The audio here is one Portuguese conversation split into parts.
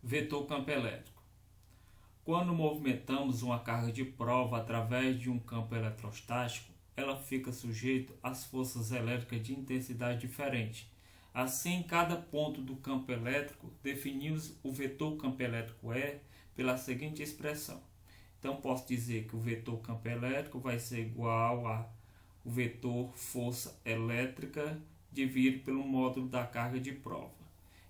Vetor campo elétrico. Quando movimentamos uma carga de prova através de um campo eletrostático, ela fica sujeita às forças elétricas de intensidade diferente. Assim, em cada ponto do campo elétrico, definimos o vetor campo elétrico E pela seguinte expressão. Então, posso dizer que o vetor campo elétrico vai ser igual a o vetor força elétrica dividido pelo módulo da carga de prova.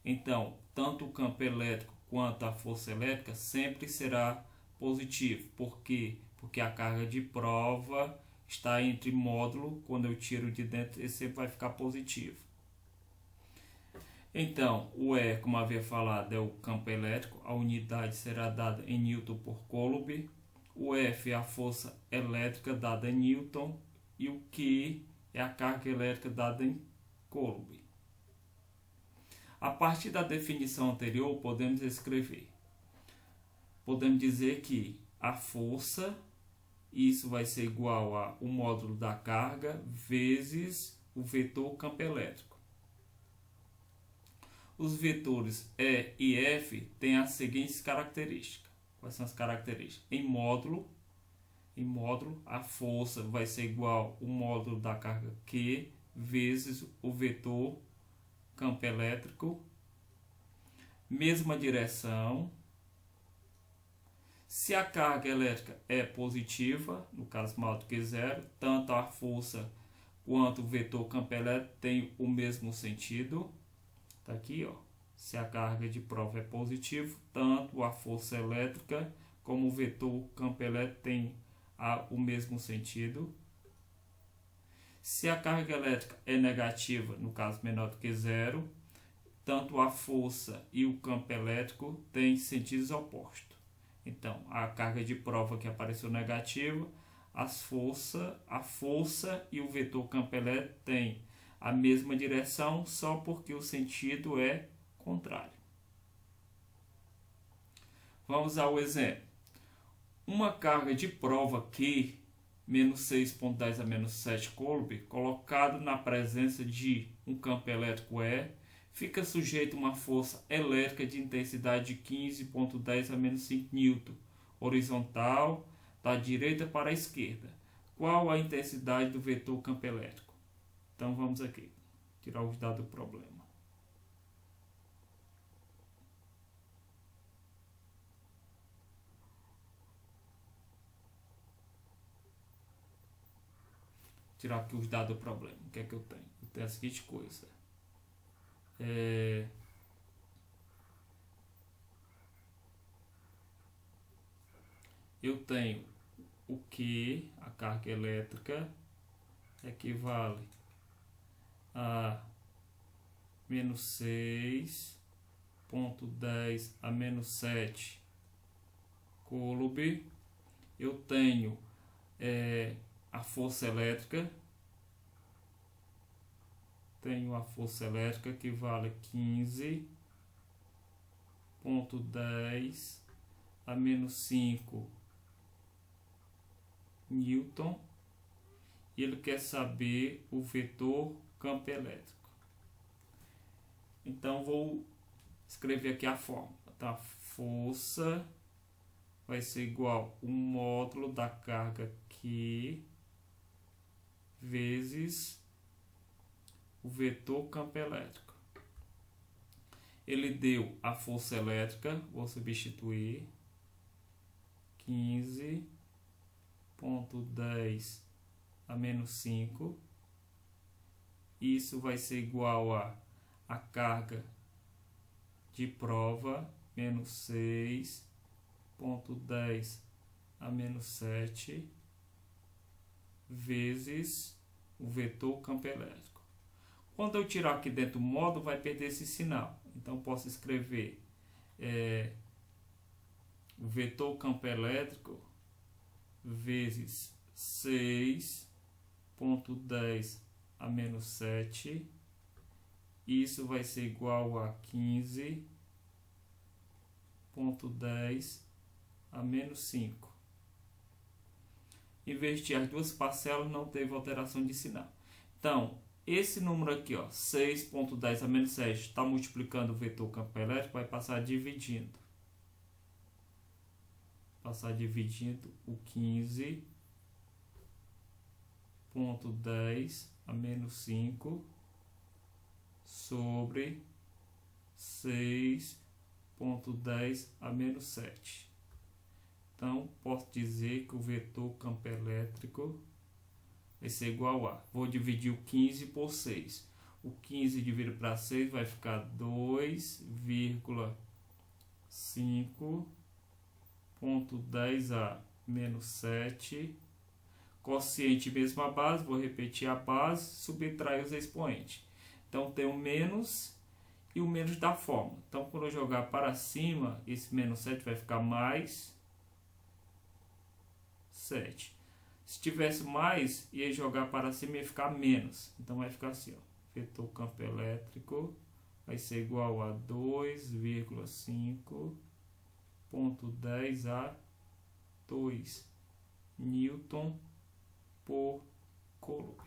Então, tanto o campo elétrico quanto a força elétrica sempre será positivo. Por quê? Porque a carga de prova está entre módulo, quando eu tiro de dentro, ele sempre vai ficar positivo. Então, o E, como havia falado, é o campo elétrico, a unidade será dada em Newton por Coulomb. O F é a força elétrica dada em Newton e o Q é a carga elétrica dada em Coulomb. A partir da definição anterior, podemos escrever. Podemos dizer que a força, isso vai ser igual a o módulo da carga vezes o vetor campo elétrico. Os vetores E e F têm as seguintes características. Quais são as características? Em módulo, a força vai ser igual ao módulo da carga Q vezes o vetor campo elétrico, mesma direção. Se a carga elétrica é positiva, no caso maior do que zero, tanto a força quanto o vetor campo elétrico tem o mesmo sentido. Está aqui, ó. Se a carga de prova é positiva, tanto a força elétrica como o vetor campo elétrico tem o mesmo sentido. Se a carga elétrica é negativa, no caso menor do que zero, tanto a força e o campo elétrico têm sentidos opostos. Então, a carga de prova que apareceu negativa, a força e o vetor campo elétrico têm a mesma direção, só porque o sentido é contrário. Vamos ao exemplo. Uma carga de prova Q, menos 6,10 a menos 7 Coulomb, colocado na presença de um campo elétrico E, fica sujeito a uma força elétrica de intensidade de 15,10 a menos 5 Newton, horizontal, da direita para a esquerda. Qual a intensidade do vetor campo elétrico? Então vamos aqui, tirar os dados do problema. Tirar aqui os dados do problema. O que é que eu tenho? Eu tenho a seguinte coisa. Eu tenho o que a carga elétrica equivale a menos 6,10 a menos 7 Coulomb. Eu tenho a força elétrica. Tenho a força elétrica que vale 15,10 a menos 5 Newton. E ele quer saber o vetor campo elétrico. Então, vou escrever aqui a fórmula. Tá? A força vai ser igual ao módulo da carga Q vezes o vetor campo elétrico. Ele deu a força elétrica, vou substituir 15,10 a menos 5. Isso vai ser igual a carga de prova, menos 6,10 a menos 7, vezes o vetor campo elétrico. Quando eu tirar aqui dentro o módulo, vai perder esse sinal. Então, posso escrever o vetor campo elétrico vezes 6,10 a menos 7. Isso vai ser igual a 15,10 a menos 5. Inverti as duas parcelas, não teve alteração de sinal. Então, esse número aqui, ó, 6.10 a menos 7, está multiplicando o vetor campo elétrico, vai passar dividindo. Passar dividindo o 15.10 a menos 5 sobre 6.10 a menos 7. Então, posso dizer que o vetor campo elétrico vai ser igual a... Vou dividir o 15 por 6. O 15 dividido para 6 vai ficar 2,5.10 a menos 7. Quociente mesma base, vou repetir a base, subtrair os expoentes. Então, tem o menos e o menos da forma. Então, quando eu jogar para cima, esse menos 7 vai ficar mais 7. Se tivesse mais, ia jogar para cima e ia ficar menos. Então, vai ficar assim, ó. Vetor campo elétrico vai ser igual a 2,5.10 a 2 Newton por Coulomb.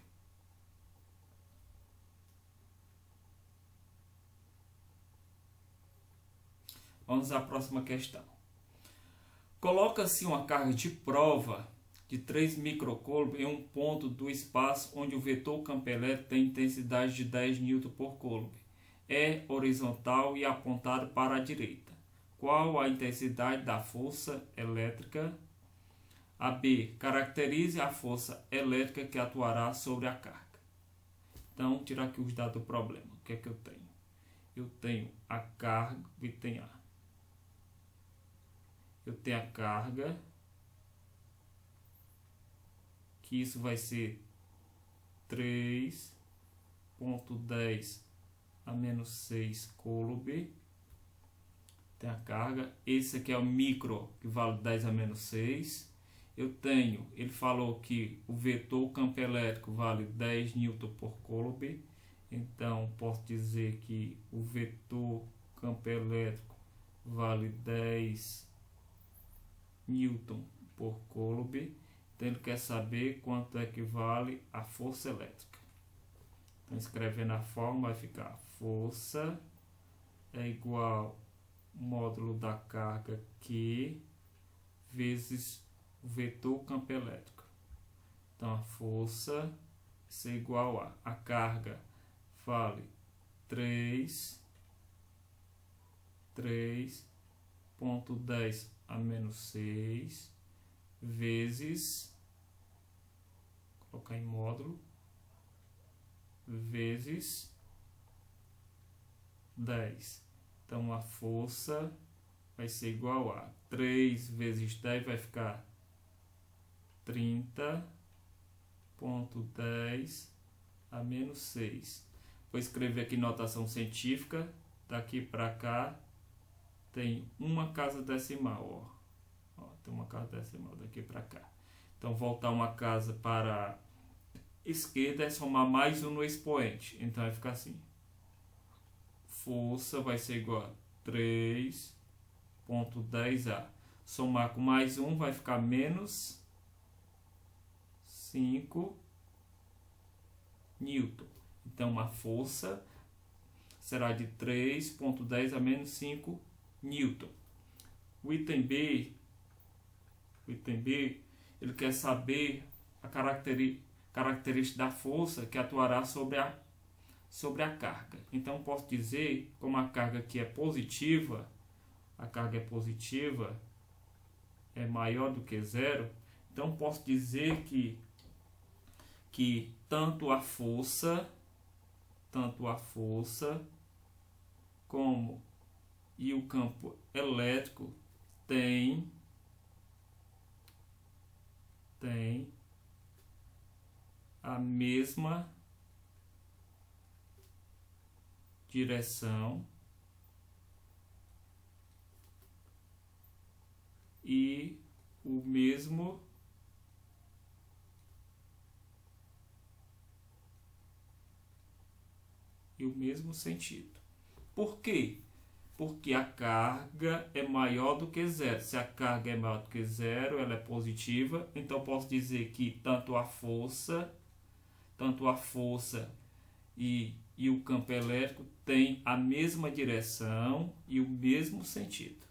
Vamos à próxima questão. Coloca-se uma carga de prova de 3 microcoulomb em um ponto do espaço onde o vetor campo elétrico tem intensidade de 10 Newton por Coulomb. É horizontal e apontado para a direita. Qual a intensidade da força elétrica? A B. Caracterize a força elétrica que atuará sobre a carga. Então, tirar aqui os dados do problema. O que é que eu tenho? Eu tenho a carga e tenho a... Eu tenho a carga, que isso vai ser 3.10 a menos 6 Coulomb. Tem a carga. Esse aqui é o micro, que vale 10 a menos 6. Eu tenho, ele falou que o vetor campo elétrico vale 10 Newton por Coulomb. Então, posso dizer que o vetor campo elétrico vale 10 Newton por Coulomb. Então, ele quer saber quanto é que vale a força elétrica. Então, escrevendo a fórmula, vai ficar força é igual módulo da carga Q vezes o vetor campo elétrico. Então, a força vai ser igual a carga vale 3.10 a menos 6 vezes, colocar em módulo, vezes 10. Então, a força vai ser igual a 3 vezes 10 vai ficar 30.10 a menos 6. Vou escrever aqui notação científica. Daqui para cá tem uma casa decimal. Ó, tem uma casa decimal daqui para cá. Então, voltar uma casa para a esquerda é somar mais um no expoente. Então, vai ficar assim. Força vai ser igual a 3.10 A. Somar com mais um vai ficar menos 5 Newton. Então, a força será de 3.10 a menos 5 Newton. O item B, ele quer saber a característica da força que atuará sobre a carga. Então, posso dizer, como a carga aqui é positiva, é maior do que zero, então posso dizer que tanto a força como e o campo elétrico tem a mesma direção e o mesmo sentido. Por quê? Porque a carga é maior do que zero. Se a carga é maior do que zero, ela é positiva. Então, posso dizer que tanto a força e o campo elétrico têm a mesma direção e o mesmo sentido.